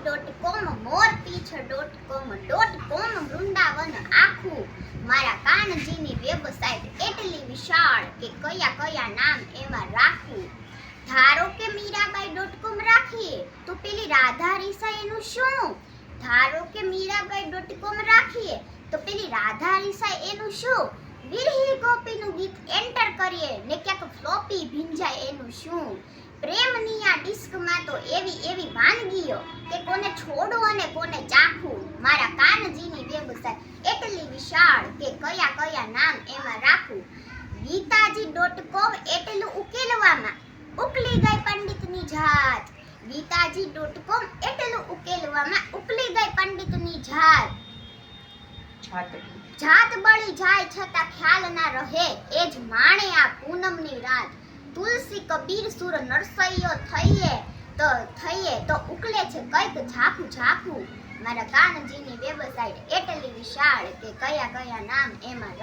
ગીતાજી.com મોરપીછ.com વૃંદાવન આખું મારા કાનજીની વેબસાઇટ એટલી વિશાળ કે કયા કયા નામ એમાં રાખું. ધારો કે મીરાબાઈ.com રાખીએ તો પેલી રાધા રીસા એનું શું? ધારો કે મીરાબાઈ.com રાખીએ તો પેલી રાધા રીસા એનું શું? વિરહી ગોપીનું ગીત એન્ટર કરીએ ને ક્યાંક ફ્લોપી ભીંજાય એનું શું? પ્રેમની આ ડિસ્કમાં તો એવી વાનગીઓ કે કોને છોડવું અને કોને ચાખવું. મારા કાનજીની વેબસાઇટ એટલી વિશાળ કે કયા કયા નામ એમાં રાખું. ગીતાજી.com એટલું ઉકેલવામાં ઉકલી ગઈ પંડિતની જાત. ગીતાજી.com એટલું ઉકેલવામાં ઉકલી ગઈ પંડિતની જાત. જાત બળી જાય છતાં ખ્યાલ ના રહે એ જ માણે આ પૂનમની રાત. તુલસી કબીર સુર નરસૈયો થઈએ તો ઉકલે છે કઈક ઝાખું ઝાખું. મારા કાનજીની વેબસાઇટ એટલી વિશાળ કે કયા કયા નામ એમાં